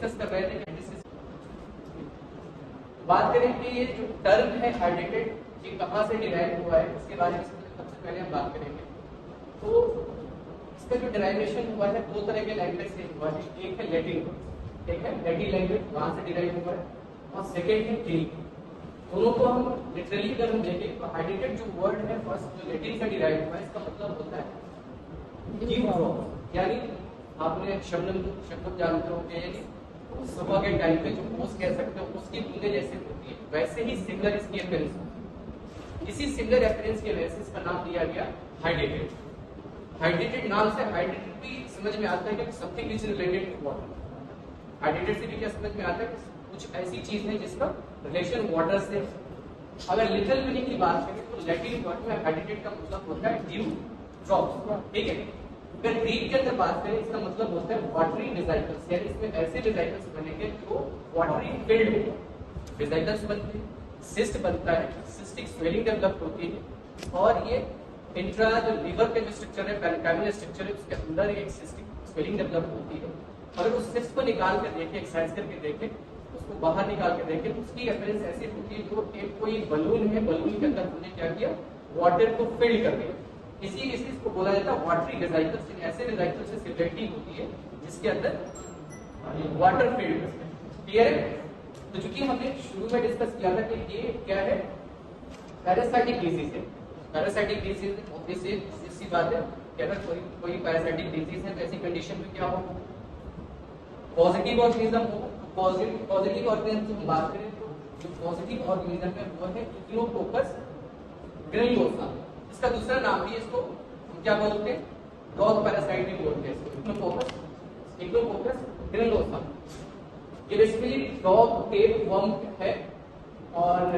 Discuss कर रहे थे बात करें कि ये जो टर्म है हाइड्रेटेड ये कहाँ से डिराइव हुआ है उसके बारे में सबसे पहले हम बात करेंगे। तो इसका जो डिराइवेशन हुआ है दो तरह के लैंग्वेज से हुआ है, एक है लैटिन, एक है लैटिन लैंग्वेज, वहां से डिराइव हुआ है, और सेकेंड है ग्रीक। दोनों को हम लिटरली अगर हम देखें तो हाइड्रेटेड जो वर्ड है फर्स्ट जो लैटिन से डिराइव हुआ है इसका मतलब होता है ड्यू ड्रॉप, यानी आपने शब्द जानते होंगे, यानी सुबह के टाइम पे जो ओस कह सकते हो उसकी बूंदे जैसे होती है, वैसे ही सिमिलर इसकी अपीयरेंस होती है। इसी सिमिलर अपीयरेंस की वजह से इसका नाम दिया गया हाइड्रेटेड। हाइड्रेटेड नाम से हाइड्रेटेड भी समझ में आता है कि something is related to water. Hydrated से भी क्या समझ में आता है कि कुछ ऐसी चीज है जिसका रिलेशन वाटर से। अगर लिटरल मीनिंग की बात करें तो लैटिन वर्ड में हाइड्रेटेड का मतलब होता है ड्यू ड्रॉप्स, ठीक है। अगर ग्रीक के अंदर बात करें इसका मतलब होता है वाटरी वेसिकल्स, यानी इसमें ऐसे वेसिकल्स बनेंगे जो वाटरी फिल्ड हो। वेसिकल्स बनते हैं, सिस्ट बनता है, सिस्टिक स्वेलिंग डेवलप होती है, और ये इंट्रा जो लीवर का जो स्ट्रक्चर है पेरिकाइमल स्ट्रक्चर है उसके अंदर एक सिस्टिक स्वेलिंग डेवलप होती है। अगर उस सिस्ट को निकाल कर देखें, एक्सरसाइज करके देखें, उसको बाहर निकाल के देखें, उसकी अपीयरेंस ऐसी होती है जो एक कोई बलून है, बलून के अंदर हमने क्या किया वाटर को फिल कर दिया, इसीलिए इसको बोला जाता है वाटरी वेसिकल्स। ऐसे वेसिकल्स से सिमिलरिटी होती है जिसके अंदर वाटर फील्ड। क्लियर है? तो चूंकि हमने शुरू में डिस्कस किया था कि ये क्या है, पैरासाइटिक डिजीज है। पैरासाइटिक डिजीज ऑब्वियसली इसी बात है कि अगर कोई पैरासाइटिक डिजीज है तो ऐसी कंडीशन में क्या हो, पॉजिटिव ऑर्गेनिज्म हो। पॉजिटिव ऑर्गेनिज्म की बात करें तो जो पॉजिटिव ऑर्गेनिज्म है वो है इक्नोकोकस ग्रेनुलोसा। इसका दूसरा नाम भी इसको क्या बोलते हैं, डॉग पैरासाइट भी बोलते हैं इसको, इक्नोकोकस ग्रेनुलोसा। ये बेसिकली डॉग टेप वर्म है, और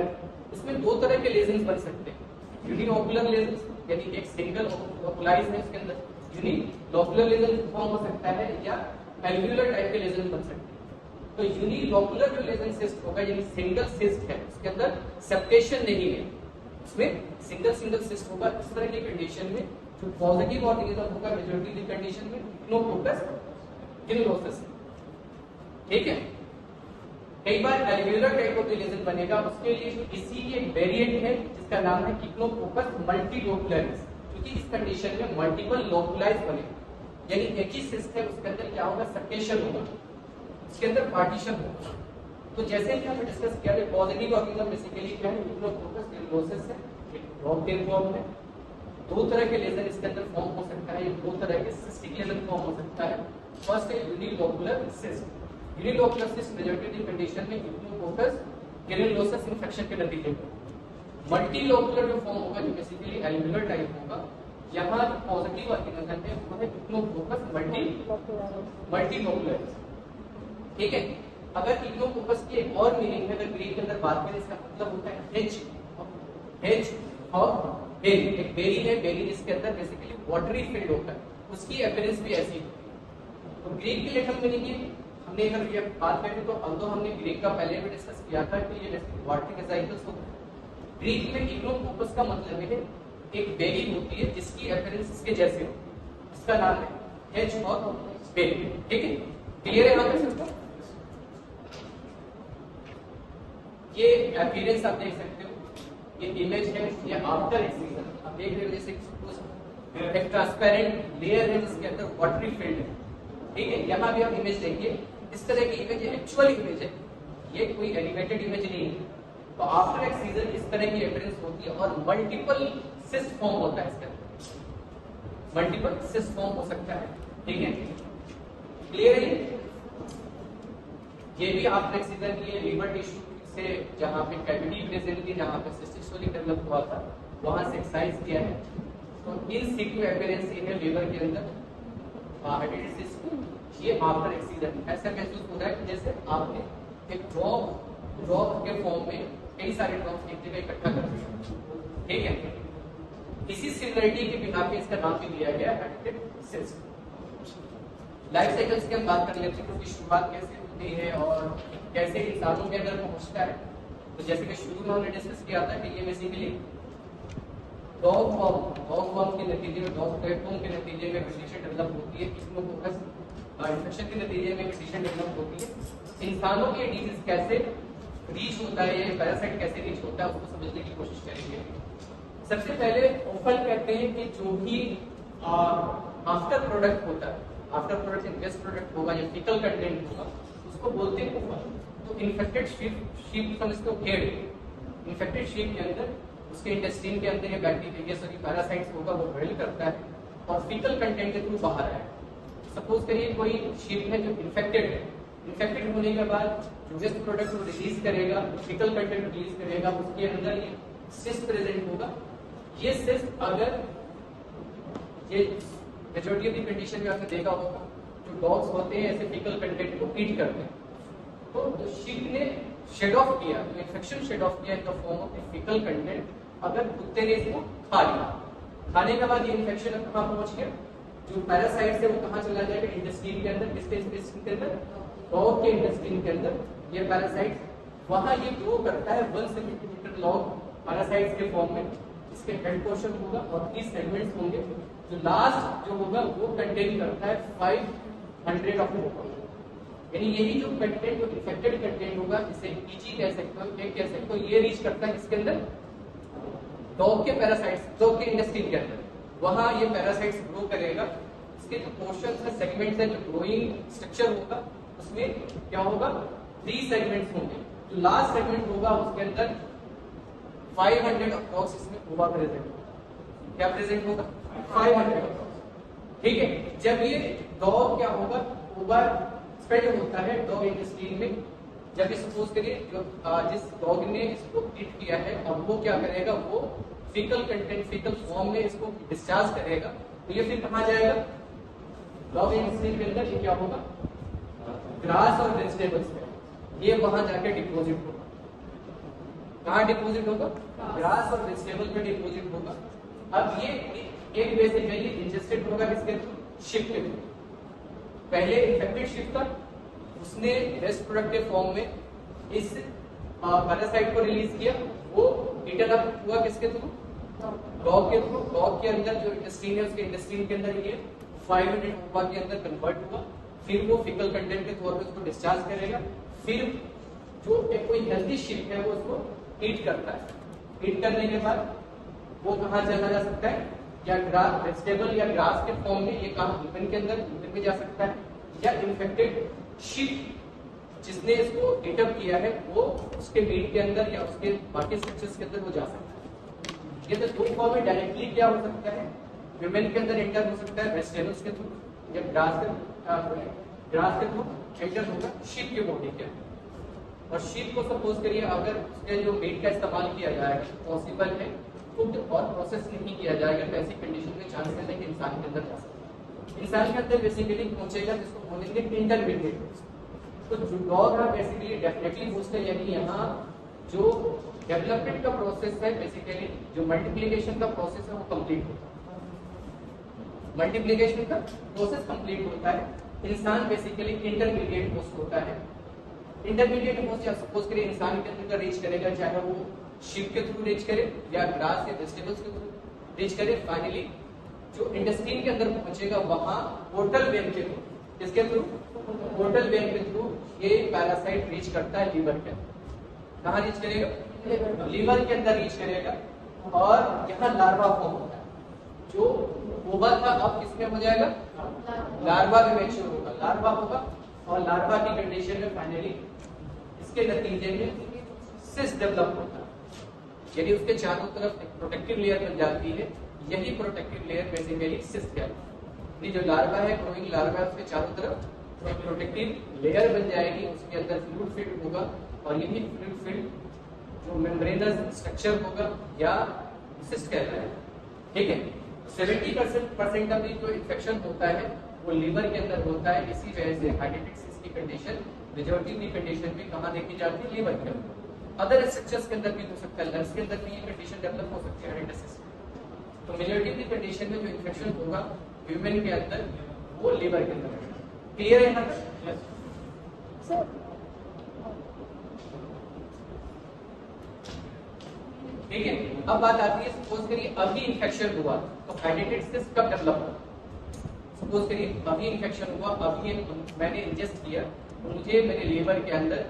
इसमें दो तरह के लेजन्स बन सकते हैं। यूनिलोकुलर लेजन्स, यानी एक सिंगल लोकुलाइज है इसके अंदर यूनिलोकुलर लेजन फॉर्म हो सकता है, या एल्व्यूलर टाइप के लेजन बन सकते हैं। तो यूनिलोकुलर जो लेजन सिस्ट होगा, यानी सिंगल सिस्ट है, उसके अंदर सेप्टेशन नहीं है, इसमें सिंगल सिस्ट होगा। इस तरह की कंडीशन में जो पॉजिटिव ऑर्गेनिज्म होगा मेजॉरिटी की कंडीशन में इक्नोकोकस ग्रेनुलोसा, ठीक है। कई बार एल्व्यूलर टाइप ऑफ लेजन बनेगा, उसके लिए इसी एक वेरिएंट है जिसका नाम है इक्नोकोकस मल्टीलोकुलरिस, क्योंकि इस कंडीशन में मल्टीपल लोकुलाइज बने, यानी एक ही सिस्ट है उसके अंदर क्या होगा, सेप्टेशन होगा, उसके अंदर पार्टीशन होगा। तो जैसे कि हमने डिस्कस किया था पॉजिटिव ऑर्गेनिज्म बेसिकली क्या है, इक्नोकोकस ग्रेनुलोसा है, डॉग टेल फॉर्म है। दो तरह के लेजन इसके अंदर फॉर्म हो सकता है, दो तरह के सिस्टिक लेजन फॉर्म हो सकता है। फर्स्ट है unilocular cyst. Unilocular cyst majority condition में इक्नोकोकस ग्रेनुलोसा इन्फेक्शन के नतीजे में। मल्टीलोकुलर जो फॉर्म होगा जो बेसिकली एल्व्यूलर टाइप होगा, यहाँ जो पॉजिटिव ऑर्गेनिज्म है वो है इक्नोकोकस मल्टीलोकुलर, ठीक है। अगर इक्नोकोकस की एक और मीनिंग है, अगर ग्रीक के अंदर बात करें, इसका मतलब होता है हेज और बेरी। एक बेरी है, बेरी जिसके अंदर बेसिकली वाटरी फील्ड होता है, उसकी अपीयरेंस भी ऐसी है। तो ग्रीक की लिटरल मीनिंग है, हमने अगर ये बात करें तो अल्दो हमने ग्रीक का पहले भी डिस्कस किया था कि ये वाटरी वेसिकल्स होता है। ग्रीक में इक्नोकोकस का मतलब है एक बेरी होती है जिसकी अपीयरेंस इसके जैसे हो, इसका नाम है हेज और बेरी, ठीक है। क्लियर है यहाँ पे सबको? ये अपीयरेंस आप देख सकते हो, ये इमेज है, ये आफ्टर एक्सीजन आप देख रहे हो, जैसे एक ट्रांसपेरेंट लेयर है जिसके अंदर वाटरी फील्ड है, ठीक है। यहाँ भी आप इमेज देखिए, इस तरह की इमेज एक्चुअल इमेज है, ये कोई एनिमेटेड इमेज नहीं है। तो आफ्टर एक्सीजन इस तरह की अपीयरेंस होती है, और मल्टीपल सिस्ट फॉर्म होता है इसके अंदर, मल्टीपल सिस्ट फॉर्म हो सकता है, ठीक है। क्लियर है? ये भी आफ्टर एक्सीजन की लीवर टिश्यू से जहां पे कैविटी प्रेजेंट थी, जहां पे सिस्टिक स्वेलिंग डेवलप हुआ था, वहां से एक्सरसाइज किया है। तो इन सिटू अपीयरेंस है लीवर के अंदर हाइड्रेटिस, ये आफ्टर एक्सीजन ऐसा महसूस होता है जैसे आपने एक ड्रॉप के फॉर्म में कई सारे ड्रॉप्स एक जगह इकट्ठा कर दिया, ठीक है। इसी सिमिलरिटी के बिना पे इसका नाम भी दिया गया हाइड्रेटेड सिस्ट। लाइफ साइकिल्स की हम बात कर लेते हैं, उसकी शुरुआत कैसे होती है और कैसे इंसानों के अंदर पहुंचता है। तो जैसे कि शुरू में हमने डिस्कस किया था कि ये बेसिकली डॉग वर्म के नतीजे में, डॉग प्लेटफॉर्म के नतीजे में कंडीशन डेवलप होती है, इक्नोकोकस इन्फेक्शन के नतीजे में कंडीशन डेवलप होती है। इंसानों के डिजीज कैसे रीच होता है, ये पैरासाइट कैसे रीच होता है, उसको समझने की कोशिश करेंगे। सबसे पहले ऑफन कहते हैं कि जो भी आफ्टर प्रोडक्ट होता है, आफ्टर प्रोडक्ट वेस्ट प्रोडक्ट होगा या फीकल कंटेंट होगा, उसको बोलते हैं ऑफन। तो इन्फेक्टेड शीप समझते हो, भेड़, इन्फेक्टेड शीप के अंदर उसके इंटेस्टाइन के अंदर ये बैक्टीरिया सॉरी पैरासाइट्स होगा, वो ड्वेल करता है और फीकल कंटेंट के थ्रू बाहर आए। सपोज करिए कोई शीप है जो इन्फेक्टेड है, इन्फेक्टेड होने के बाद जो वेस्ट प्रोडक्ट वो रिलीज करेगा, फीकल कंटेंट रिलीज करेगा, उसके अंदर ये सिस्ट प्रेजेंट होगा। ये सिस्ट अगर ये मेजॉरिटी ऑफ द कंडीशन में आपने देखा होगा, जो डॉग्स होते हैं ऐसे फीकल कंटेंट को ईट करते हैं, तो जो शीप ने शेड ऑफ किया, जो इन्फेक्शन शेड ऑफ किया in the form of faecal content, अगर कुत्ते ने इसको खा लिया, खाने के बाद ये इन्फेक्शन अब कहाँ पहुंच गया, जो पैरासाइट है वो कहाँ चला जाएगा, इंटेस्टाइन के अंदर। किसके इंटेस्टाइन के अंदर? डॉग के इंटेस्टाइन के अंदर ये पैरासाइट वहां ये ग्रो करता है 1 सेंटीमीटर लॉन्ग पैरासाइट्स के फॉर्म में। इसके हेड पोर्शन होगा और 3 सेगमेंट्स होंगे। जो लास्ट जो होगा वो कंटेन करता है 500 ऑफ मोटर, यानी यही जो कंटेंट, जो इन्फेक्टेड कंटेंट होगा, जिसे ईजी कह सकते हो, एक कह सकते हो, ये रीच करता है इसके अंदर डॉग के पैरासाइट्स, डॉग के इंटेस्टाइन के अंदर। वहां ये पैरासाइट्स ग्रो करेगा। इसके जो पोर्शंस है, सेगमेंट्स है, जो ग्रोइंग स्ट्रक्चर होगा, उसमें क्या होगा, 3 सेगमेंट्स होंगे। जो लास्ट सेगमेंट होगा उसके अंदर 500 अप्रॉक्स इसमें ओवा प्रेजेंट होगा। क्या प्रेजेंट होगा? 500 अप्रॉक्स। ठीक है, जब ये डॉग क्या होगा, ओवा स्प्रेड होता है डॉग इंटेस्टाइन में। जब ये सपोज करिए जो जिस डॉग ने इसको ईट किया है, अब वो क्या करेगा, वो फीकल कंटेंट, फीकल फॉर्म में इसको डिस्चार्ज करेगा। तो ये फिर कहाँ जाएगा, डॉग इंटेस्टाइन के अंदर। ये क्या होगा, ग्रास और वेजिटेबल्स में, ये वहां जाके डिपोजिट होगा। कहाँ डिपोजिट होगा? ग्रास और वेजिटेबल में डिपोजिट होगा। अब ये एक बेसिकली इंजेस्टेड होगा किसके थ्रू? शीप के थ्रू। पहले इन्फेक्टेड शीप था, उसने वेस्ट प्रोडक्ट के फॉर्म में इस पैरासाइट को रिलीज किया, वो ईटन अप हुआ किसके थ्रू? डॉग के थ्रू। डॉग के अंदर जो इंटेस्टाइन है, उसके इंटेस्टाइन के अंदर ये 500 ओवा के अंदर कन्वर्ट हुआ। फिर वो फीकल कंटेंट के तौर पे उसको डिस्चार्ज करेगा। फिर जो एक कोई हेल्दी शीप है वो उसको ईट करता है। ईट करने के बाद वो कहाँ चला जा सकता है, या ग्रास, वेजिटेबल या ग्रास के फॉर्म में, ये कहाँ, ह्यूमन के अंदर, ह्यूमन में जा सकता है, या इन्फेक्टेड शीप जिसने इसको ईट अप किया है वो उसके मीट के अंदर या उसके बाकी स्ट्रक्चर्स के अंदर वो जा सकता है। ये तो 2 फॉर्म में डायरेक्टली क्या हो सकता है, ह्यूमन के अंदर एंटर हो सकता है वेजिटेबल्स के थ्रू, या ग्रास के थ्रू एंटर होगा शीप के बॉडी के अंदर। और शीप को सपोज करिए अगर उसके जो मीट का इस्तेमाल किया जाएगा, पॉसिबल है कुक्ड और प्रोसेस नहीं किया जाएगा, तो ऐसी कंडीशन में चांसेस है कि इंसान के अंदर जा सकता है। इंसान के अंदर बेसिकली पहुंचेगा जिसको बोलेंगे इंटरमीडिएट। तो जो डॉग है बेसिकली डेफिनेटली होस्ट है, यानी यहाँ जो डेवलपमेंट का प्रोसेस है, बेसिकली जो मल्टीप्लिकेशन का प्रोसेस है वो कंप्लीट होता है। मल्टीप्लिकेशन का प्रोसेस कंप्लीट होता है। इंसान बेसिकली इंटरमीडिएट होस्ट होता है। इंटरमीडिएट होस्ट या सपोज करिए इंसान के अंदर का रीच करेगा, चाहे वो शीप के थ्रू रीच करे या ग्रास या वेजिटेबल्स के थ्रू रीच करे। फाइनली जो इंटेस्टाइन के अंदर पहुंचेगा वहां पोर्टल वेन के थ्रू, किसके थ्रू? पोर्टल वेन के थ्रू ये पैरासाइट रीच करता है लीवर के अंदर। कहाँ रीच करेगा? लीवर के अंदर रीच करेगा। और यहाँ लार्वा फॉर्म होता है। जो ओवा था अब किसमें हो जाएगा? लार्वा में मैच्योर होगा, लार्वा होगा। और लार्वा की कंडीशन में फाइनली इसके नतीजे में सिस्ट डेवलप होता है, यानी उसके चारों तरफ एक प्रोटेक्टिव लेयर बन जाती है। यही प्रोटेक्टिव लेयर बेसिकली सिस्ट है। जो लार्वा है, ग्रोइंग लार्वा है, उसके चारों तरफ एक प्रोटेक्टिव लेयर बन जाएगी। उसके अंदर फ्लूइड फिल्ड होगा और यही फ्लूइड फिल्ड जो मेम्ब्रेनस स्ट्रक्चर होगा या सिस्ट कहता है। ठीक है, 70% का भी जो इन्फेक्शन होता है वो लीवर के अंदर होता है। इसी वजह से हाइड्रेटिक की कंडीशन मेजॉरिटी की कंडीशन भी कहाँ देखी जाती है? लीवर के अंदर। अदर स्ट्रक्चर्स के अंदर भी हो सकता है, लंग्स के अंदर भी ये कंडीशन डेवलप हो सकती है हाइड्रेटिस। तो मेजॉरिटी की कंडीशन में जो इन्फेक्शन होगा ह्यूमन के अंदर वो लीवर के अंदर। क्लियर है यहाँ तक? ठीक है, अब बात आती है सपोज करिए अभी इन्फेक्शन हुआ तो हाइड्रेटेड सिस्ट कब डेवलप होगा? सपोज करिए अभी इन्फेक्शन हुआ, अभी मैंने इंजेस्ट किया, मुझे मेरे लीवर के अंदर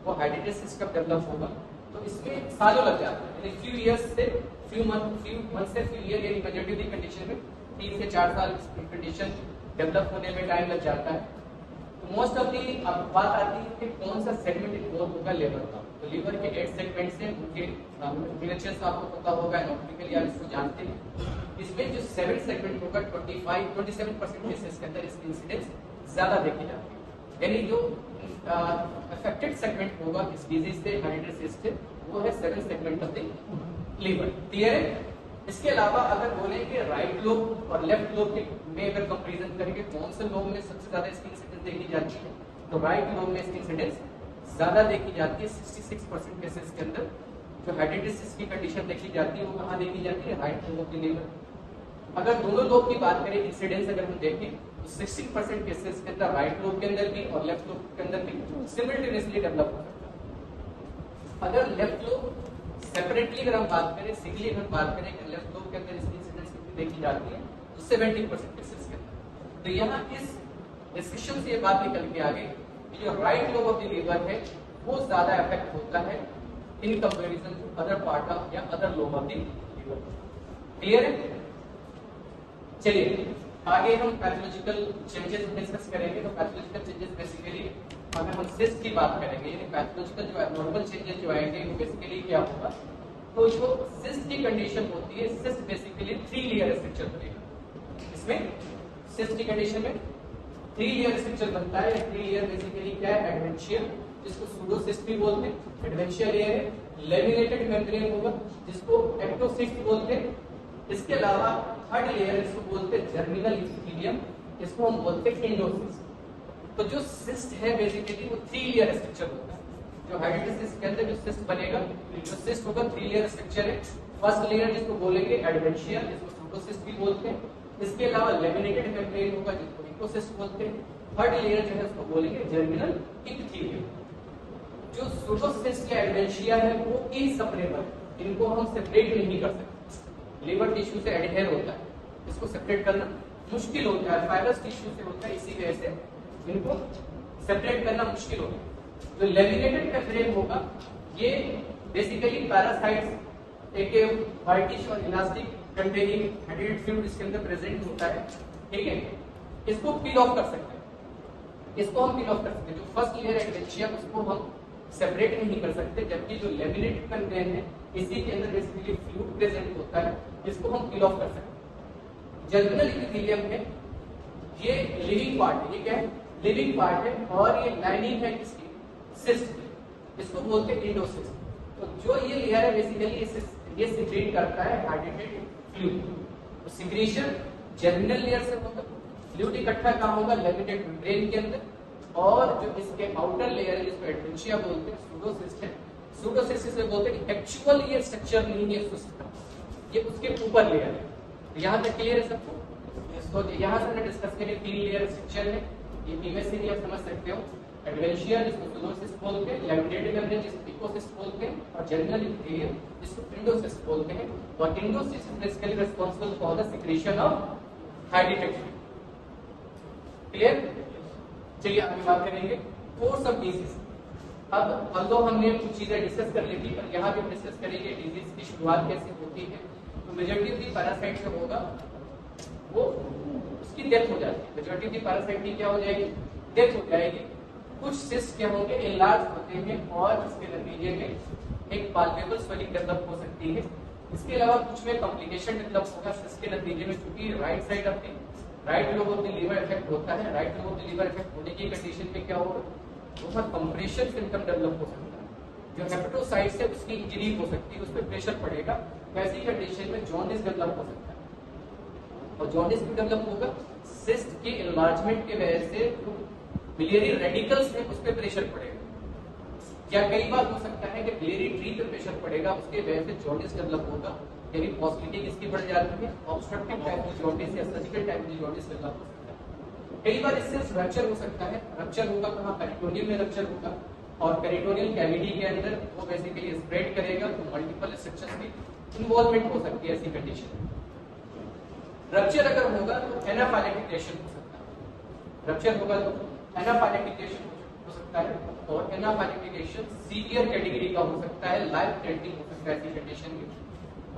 वो हाइड्रेटेसिस कब डेवलप होगा, तो इसमें सालों लग जाता है, यानी फ्यू ईयर्स से फ्यू मंथ से फ्यू ईयर, यानी मेजॉरिटी की कंडीशन में 3 से 4 साल कंडीशन डेवलप होने में टाइम लग जाता है। तो मोस्ट ऑफ दी अब बात आती है कि कौन सा सेगमेंट इन्वॉल्व होगा लीवर का। तो लीवर के 8 सेगमेंट से उनके रिलेशंस आपको पता होगा, एनाटॉमिकली आप इसको जानते हैं। इसमें जो 7 सेगमेंट होगा 27% केसेस के अंदर इसकी इंसिडेंस ज्यादा देखी जाती है, यानी जो अफेक्टेड सेगमेंट होगा इस डिजीज से, हाइड्रेटेसिस से, वो है 7 segment of the liver. Clear है? इसके अलावा अगर बोले कि राइट लोब और लेफ्ट लोब के में अगर कंपैरिजन करेंगे कौन से लोब में सबसे ज्यादा इसकी इंसिडेंस देखी जाती है, तो राइट लोब में इसकी इंसिडेंस ज्यादा देखी जाती है। 66% केसेस के अंदर जो हाइड्रेटेसिस की कंडीशन देखी जाती है वो कहाँ देखी जाती है, राइट लोब के लीवर। अगर दोनों लोब की बात करें, इंसिडेंस अगर हम देखें तो 16% केसेस के अंदर राइट लोब के अंदर भी और लेफ्ट लोब के अंदर भी सिमिलटेनियसली डेवलप हो सकता है। अगर लेफ्ट लोब सेपरेटली अगर हम बात करें, सिंगली अगर बात करें कि लेफ्ट लोब के अंदर इसकी इंसिडेंस कितनी देखी जाती है, तो 70% केसेस के अंदर। तो यहाँ इस डिस्कशन से ये बात निकल के आ गई कि जो right lobe of the liver है वो ज्यादा इफेक्ट होता है in comparison to other part of या other lobe of the liver. Clear है? चलिए आगे हम पैथोलॉजिकल चेंजेस डिस्कस करेंगे। तो पैथोलॉजिकल चेंजेस बेसिकली अगर हम सिस्ट की बात करेंगे, यानी पैथोलॉजिकल जो एब्नॉर्मल चेंजेस जो आएंगे वो बेसिकली क्या होगा, तो जो सिस्ट की कंडीशन होती है, सिस्ट बेसिकली 3 लेयर स्ट्रक्चर बनेगा। इसमें सिस्ट की कंडीशन में 3 लेयर स्ट्रक्चर बनता है। 3 लेयर बेसिकली क्या है, एडवेंशिया जिसको सूडोसिस्ट भी बोलते हैं, एडवेंशिया लेयर है। लेमिनेटेड मेम्ब्रेन होगा जिसको एक्टोसिस्ट बोलते हैं। इसके अलावा थर्ड लेयर इसको बोलते हैं जर्मिनल इपिथेलियम, इसको हम बोलते हैं एंडोसिस्ट। तो जो सिस्ट है बेसिकली वो 3 लेयर स्ट्रक्चर होता है। जो हाइड्रेटेसिस के अंदर जो सिस्ट बनेगा, जो सिस्ट होगा 3 लेयर स्ट्रक्चर है। फर्स्ट लेयर जिसको बोलेंगे एडवेंशिया, जिसको सूडोसिस्ट भी बोलते हैं। इसके अलावा लेमिनेटेड मेम्ब्रेन होगा जिसको एक्टोसिस्ट बोलते हैं। थर्ड लेयर जो है उसको बोलेंगे जर्मिनल इपिथेलियम। जो सूडोसिस्ट या एडवेंशिया है वो इनसेपरेबल, इनको हम सेपरेट नहीं कर सकते। लीवर टिश्यू से एडहेयर होता है, इसको सेपरेट करना मुश्किल होता है, फाइब्रस टिश्यू से होता है, इसी वजह से इनको सेपरेट करना मुश्किल होता है। जो लेमिनेटेड मेम्ब्रेन होगा ये बेसिकली पैरासाइट्स एक व्हाइटिश और इलास्टिक कंटेनिंग हाइड्रेटेड फ्लूइड इसके अंदर प्रेजेंट होता है, ठीक है। इसको पील ऑफ कर सकते हैं, इसको हम पील ऑफ कर सकते हैं। जो फर्स्ट लेयर एडवेंशिया उसको हम सेपरेट नहीं कर सकते, जबकि जो लेमिनेटेड मेम्ब्रेन है इसी के अंदर बेसिकली फ्लूइड प्रेजेंट होता है, जिसको हम पील ऑफ कर सकते हैं। जर्मिनल इपिथेलियम है ये लिविंग पार्ट है, ये क्या है, लिविंग पार्ट है, और ये लाइनिंग है किसकी, सिस्ट, इसको बोलते हैं एंडोसिस्ट। तो जो ये लेयर है बेसिकली ये सिक्रीट करता है हाइड्रेटेड फ्लूइड। तो सिक्रीशन जर्मिनल लेयर से होगा, फ्लूइड इकट्ठा कहाँ होगा, लेमिनेटेड मेम्ब्रेन के अंदर। और जो इसके आउटर लेयर है जिसको एडवेंशिया बोलते हैं, सूडोसिस्ट है। सूडोसिस्ट से बोलते हैं कि एक्चुअल ये स्ट्रक्चर नहीं है सिस्ट का, ये उसके ऊपर लेयर है। यहाँ तक क्लियर है सबको? तो यहाँ से हमने डिस्कस करें 3 लेयर स्ट्रक्चर है, ये इमेज से भी आप समझ सकते हो। एडवेंशिया जिसको सूडोसिस्ट बोलते हैं, लेमिनेटेड मेम्ब्रेन जिसको एक्टोसिस्ट बोलते हैं, और जर्मिनल इपिथेलियम जिसको एंडोसिस्ट बोलते हैं। और endocyst is basically responsible for the secretion of hydrated fluid. Clear? चलिए आगे बात करेंगे कोर्स ऑफ डिजीज। अब although हमने कुछ चीजें डिस्कस कर ली थी, पर यहाँ भी हम डिस्कस करेंगे डिजीज की शुरुआत कैसे होती है। तो मेजॉरिटी ऑफ द पैरासाइट जो होगा वो उसकी डेथ हो जाती है। मेजॉरिटी ऑफ द पैरासाइट की क्या हो जाएगी, डेथ हो जाएगी। कुछ सिस्ट क्या होंगे, एनलार्ज होते हैं, और इसके नतीजे में एक पाल्पेबल स्वेलिंग डेवलप हो सकती है। इसके अलावा कुछ में कॉम्प्लिकेशन डेवलप होगा सिस्ट के नतीजे में, क्योंकि right side of the right lobe of the liver effect होता है। Right lobe of the liver effect होने की कंडीशन में क्या होगा, उसका कंप्रेशन सिम्टम डेवलप हो सकता है। जो हेपेटोसाइट्स है उसकी इंजरी हो सकती है, उस पर प्रेशर पड़ेगा, वैसी कंडीशन में जॉन्डिस डेवलप हो सकता है। और जॉन्डिस भी डेवलप होगा सिस्ट के एनलार्जमेंट की वजह से जो बिलियरी रेडिकल्स है उस पर प्रेशर पड़ेगा। क्या कई बार हो सकता है कि बिलियरी ट्री पे प्रेशर पड़ेगा, उसके वजह से जॉन्डिस डेवलप होगा, यानी पॉसिबिलिटी किसकी बढ़ जाती है, ऑब्स्ट्रक्टिव टाइप की जॉन्डिस या सर्जिकल टाइप की जॉन्डिस डेवलप हो सकता है। कई बार इससे रप्चर हो सकता है। रप्चर होगा कहाँ, पेरिटोनियम में रप्चर होगा, और पेरिटोनियल कैविटी के अंदर वो बेसिकली स्प्रेड करेगा, तो मल्टीपल स्ट्रक्चर्स की इन्वॉल्वमेंट हो सकती है ऐसी कंडीशन में। रप्चर अगर होगा तो एनाफाइलेक्टिक रिएक्शन हो सकता है। रप्चर होगा तो एनाफाइलेक्टिक रिएक्शन हो सकता है और एनाफाइलेटिकेशन सीवियर कैटेगरी का हो सकता है, लाइफ थ्रेटनिंग हो सकता है ऐसी कंडीशन में।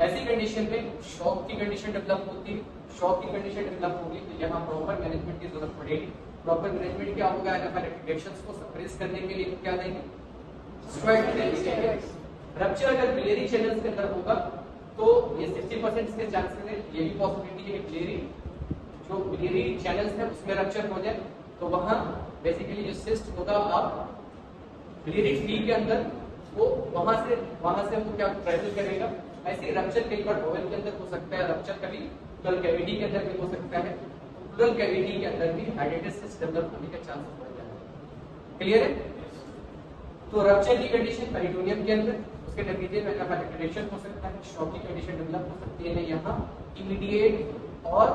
ऐसी कंडीशन में शॉक की कंडीशन डेवलप होती है। शॉक की कंडीशन डेवलप होगी तो यहाँ प्रॉपर मैनेजमेंट की जरूरत पड़ेगी। प्रॉपर मैनेजमेंट क्या होगा, एनाफाइलेटिकेशंस को सप्रेस करने के लिए क्या देंगे, स्टेरॉइड देंगे। रप्चर अगर बिलियरी चैनल्स के अंदर होगा तो ये 60% के चांसेस है, ये भी पॉसिबिलिटी है कि बिलियरी जो बिलियरी चैनल्स है उसमें रप्चर हो जाए। तो वहां बेसिकली जो सिस्ट होगा आप बिलियरी ट्री के अंदर वो वहां से वो क्या ट्रैवल करेगा। ऐसे रप्चर कई बार ओवल के अंदर हो सकता है, रप्चर कभी प्लूरल कैविटी के अंदर भी हो सकता है। प्लूरल कैविटी के अंदर भी हाइड्रेटेड सिस्ट डेवलप होने का चांस बढ़ जाता है। क्लियर है? तो रप्चर की कंडीशन पेरिटोनियम के अंदर, उसके नतीजे में एनाफाइलेटिकेशन हो सकता है, शॉक की कंडीशन डेवलप हो सकती है। यहाँ इमीडिएट और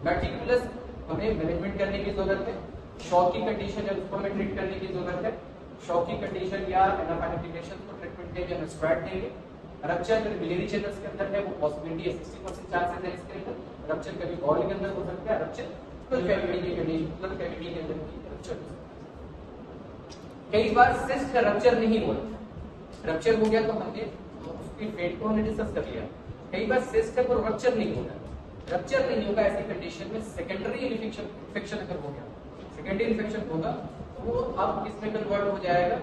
मेटिकुलस हमें मैनेजमेंट करने की जरूरत है। शॉक की कंडीशन है उसको हमें ट्रीट करने की जरूरत है। शॉक की कंडीशन या एनाफाइलेटिकेशन को ट्रीटमेंट देंगे, हम स्टेरॉइड देंगे। रप्चर अगर बिलियरी चैनल्स के अंदर है वो पॉसिबिलिटी है 60% चांसेस है इसके अंदर। रप्चर कभी बॉल के अंदर हो सकता है, रप्चर प्लूरल कैविटी की कंडीशन, प्लूरल कैविटी के अंदर रप्चर हो सकता है। कई बार सिस्ट का रप्चर नहीं होता, रप्चर हो गया तो हमने उसकी फेट को हमने डिस्कस कर लिया। कई बार सिस्ट का कोई रप्चर नहीं होता, रप्चर नहीं होगा ऐसी कंडीशन में सेकेंडरी इन्फेक्शन अगर हो गया, सेकेंडरी इन्फेक्शन होगा तो वो अब किसमें कन्वर्ट हो जाएगा,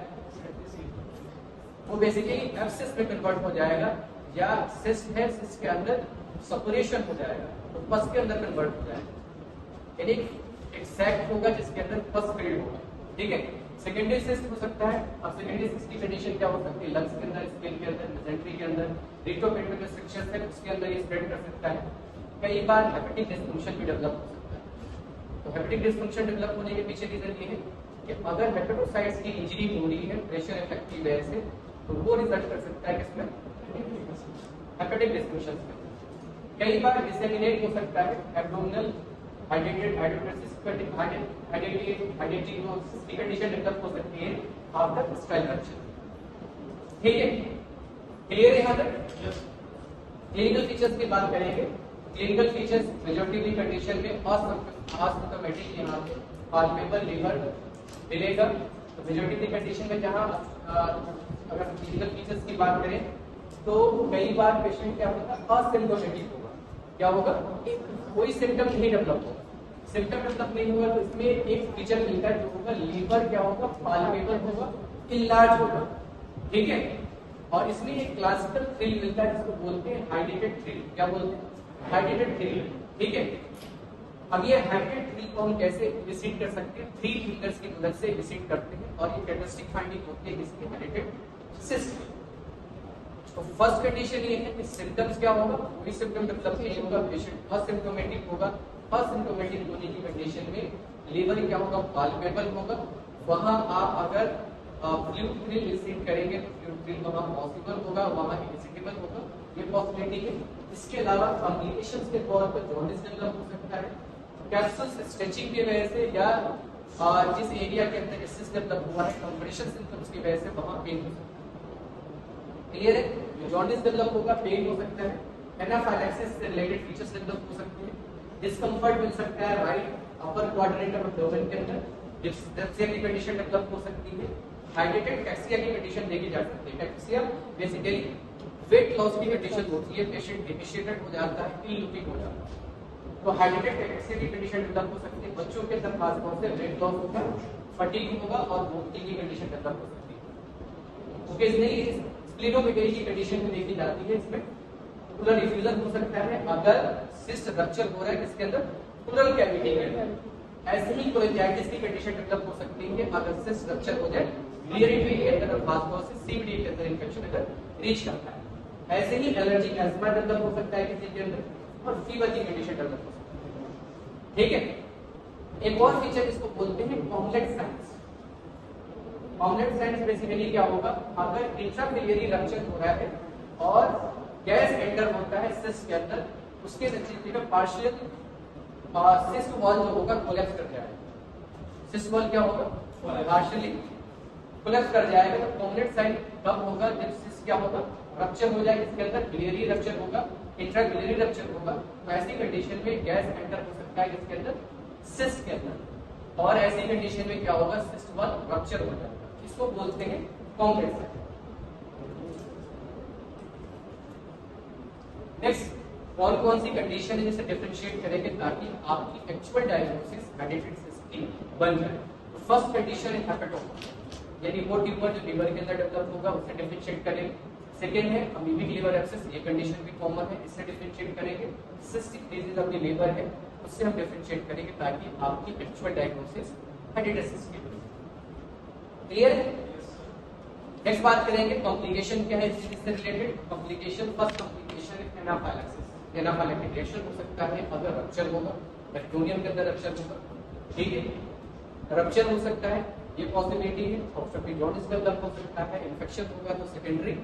वो बेसिकली एब्सेस में कन्वर्ट हो जाएगा, या सिस्ट है सिस्ट के अंदर सपरेशन हो जाएगा तो पस के अंदर कन्वर्ट हो जाएगा। यानी एक सैक होगा जिसके अंदर पस फिल्ड होगा। ठीक है, सेकेंडरी सिस्ट हो सकता है। अब सेकेंडरी सिस्ट की कंडीशन क्या हो सकती है, लंग्स के अंदर, स्किन के अंदर, मेसेंट्री के अंदर, रिट्रोपेरिटोनियल स्ट्रक्चर है उसके अंदर ये स्प्रेड कर सकता है। कई बार हेपेटिक डिस्फंक्शन भी डेवलप हो सकता है। तो हेपेटिक डिस्फंक्शन डेवलप होने के पीछे रीजन ये है कि अगर हेपेटोसाइट्स की इंजरी हो रही है प्रेशर इफेक्ट की वजह से तो वो रिजल्ट कर सकता है किसमें, हेपेटिक डिस्फंक्शन में। कई बार डिसेमिनेट हो सकता है एब्डोमिनल हाइड्रेटेड हाइड्रोसिस हाइड्रेटिक की कंडीशन डेवलप हो सकती है आफ्टर स्ट्राइल रप्चर। ठीक है, क्लियर है? यहाँ तक क्लिनिकल फीचर्स की बात करेंगे। क्लिनिकल फीचर्स मेजॉरिटी कंडीशन में असिम्प्टोमेटिक यहाँ पे पाल्पेबल लीवर मिलेगा। तो मेजॉरिटी कंडीशन में जहाँ अगर क्लिनिकल फीचर्स की बात करें तो कई बार पेशेंट क्या होगा, असिम्प्टोमेटिक होगा। क्या होगा, कोई सिम्टम नहीं डेवलप होगा। सिम्टम डेवलप नहीं होगा तो इसमें एक फीचर मिलता है जो होगा लीवर क्या होगा, पाल्पेबल होगा, इनलार्ज होगा। ठीक है, और इसमें एक क्लासिकल थ्रिल मिलता है जिसको बोलते हैं हाइड्रेटेड थ्रिल। क्या बोलते हैं, हाइड्रेटेड थ्रिल। ठीक है, अब ये हाइड्रेटेड थ्रिल को हम कैसे विजिट कर सकते हैं, 3 फिंगर्स की मदद से विजिट करते हैं और ये कैरेक्टरिस्टिक फाइंडिंग होती है इसकी हाइड्रेटेड सिस्ट। तो फर्स्ट कंडीशन ये है कि सिम्टम्स क्या होगा, कोई सिम्टम डेवलप नहीं होगा, पेशेंट असिम्प्टोमेटिक होगा। असिम्प्टोमेटिक होने की कंडीशन में लीवर क्या होगा, पाल्पेबल होगा। वहां आप अगर फ्लूइड थ्रिल विजिट करेंगे तो फ्लूइड थ्रिल वहां पॉसिबल होगा, वहां विजिटेबल होगा, ये पॉसिबिलिटी है। इसके अलावा कॉम्प्लिकेशंस के तौर पर जॉन्डिस डेवलप हो सकता है कैप्सूल स्ट्रेचिंग की वजह से, या जिस एरिया के अंदर सिस्ट डेवलप हुआ है कंप्रेशन सिम्टम्स की वजह से वहां पेन हो सकता है। क्लियर है, जॉन्डिस डेवलप होगा, पेन हो सकता है, एनाफाइलेक्सिस से रिलेटेड फीचर्स डेवलप हो सकते हैं, डिस्कम्फर्ट मिल सकता है right upper quadrant of abdomen के अंदर, डिस्पेप्सिया की कंडीशन डेवलप हो सकती है, हाइड्रेटेड टैक्सिया की कंडीशन देखी जा सकती है। टैक्सिया बेसिकली वेट लॉस की कंडीशन होती है, पेशेंट डिफिशिएटेड हो जाता है, इल लुकिंग हो जाता है, तो हाइड्रेटेड टैक्सिया की कंडीशन डेवलप हो सकती है। बच्चों के अंदर खास तौर से वेट लॉस होगा, फटीग होगा और वोमिटिंग की कंडीशन डेवलप हो सकती है। ओके, इसमें स्प्लेनोमेगेली की कंडीशन में देखी जाती है, इसमें प्लूरल डिफ्यूजन हो सकता है अगर सिस्ट रप्चर हो रहा है किसके अंदर, प्लूरल कैविटी के अंदर। ऐसे ही कोलेजाइटिस की कंडीशन डेवलप हो सकती है अगर सिस्ट रप्चर हो जाए बिलियरी ट्री के अंदर और खास तौर से सीबीडी के अंदर इन्फेक्शन अगर रीच करता है। ऐसे ही एलर्जी एस्मा डेवलप हो सकता है किसी के अंदर और फीवर की कंडीशन डेवलप हो सकती है। ठीक है, एक और फीचर इसको बोलते हैं complex science. Complex science basically क्या होगा, अगर इंट्राबिलियरी रप्चर हो रहा है और गैस एंटर होता है सिस्ट के अंदर, उसके नतीजे में पार्शियल सिस्ट वॉल जो होगा कोलैप्स कर जाएगा। सिस्ट वॉल क्या होगा, पार्शियली कोलैप्स कर जाएगा। तो कॉम्प्लेक्स साइन कब होगा, जब सिस्ट क्या होगा, रप्चर हो जाए, इसके अंदर बिलियरी रप्चर होगा, इंट्राबिलियरी रप्चर होगा। तो ऐसी कंडीशन में गैस एंटर हो सकता है इसके अंदर, सिस्ट के अंदर, और ऐसी कंडीशन में क्या होगा, सिस्ट वॉल रप्चर हो जाएगा, इसको बोलते हैं कॉम्प्रेशन। नेक्स्ट कौन कौन सी कंडीशन है जिसे डिफरेंशिएट करेंगे ताकि आपकी एक्चुअल डायग्नोसिस हेरिडिटरी सिस्ट की बन जाए। तो फर्स्ट कंडीशन है हेपेटोमा, यानी वो ट्यूमर जो लिवर के अंदर डेवलप होगा उससे डिफरेंशिएट करेंगे। सेकेंड है अमीबिक लिवर एब्सेस, ये कंडीशन भी कॉमन है, इससे डिफरेंशिएट करेंगे। Cystic disease of the liver है, उससे हम डिफरेंशिएट करेंगे ताकि आपकी एक्चुअल डायग्नोसिस हेरिडिटरी सिस्ट की बने। क्लियर है? नेक्स्ट बात करेंगे कॉम्प्लिकेशन क्या है इस चीज से रिलेटेड। कॉम्प्लिकेशन, फर्स्ट कॉम्प्लिकेशन है एनाफाइलेक्सिस। एनाफाइलेक्टिक रिएक्शन हो सकता है अगर रप्चर होगा, पेरिटोनियम के अंदर रप्चर होगा, ठीक है, रप्चर हो सकता है, ये पॉसिबिलिटी है। ऑब्स्ट्रक्टिव जॉन्डिस डेवलप हो सकता है, इन्फेक्शन होगा तो सेकेंडरी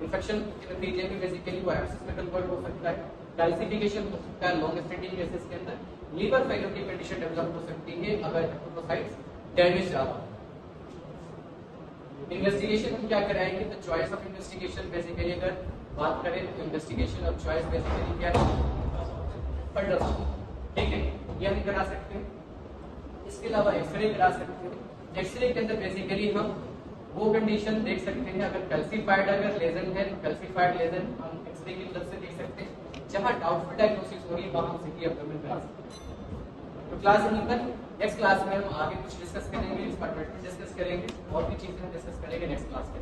इन्फेक्शन के नतीजे में बेसिकली वो एब्सेस में कन्वर्ट हो सकता है, कैल्सिफिकेशन हो सकता है लॉन्ग स्टैंडिंग केसेस के अंदर, लीवर फेलियर की कंडीशन डेवलप हो सकती है अगर हेपेटोसाइट्स डैमेज ज्यादा हो। इन्वेस्टिगेशन हम क्या कराएंगे, तो चॉइस ऑफ इन्वेस्टिगेशन बेसिकली अगर बात करें तो इन्वेस्टिगेशन ऑफ चॉइस बेसिकली क्या है, अल्ट्रासाउंड, ठीक है, ये हम करा सकते हैं। इसके अलावा एक्सरे करा सकते हैं। एक्सरे के अंदर बेसिकली हम वो कंडीशन देख सकते हैं अगर कैल्सिफाइड अगर लेजन है तो कैल्सिफाइड लेजन हम एक्सरे की मदद से देख सकते हैं। जहां डाउटफुल डायग्नोसिस हो रही है वहां हम सीटी अपॉइंटमेंट करा सकते हैं। तो क्लास यहीं पर, नेक्स्ट क्लास में हम आगे कुछ डिस्कस करेंगे, इस पर डिस्कस करेंगे और भी चीजें डिस्कस करेंगे नेक्स्ट क्लास में।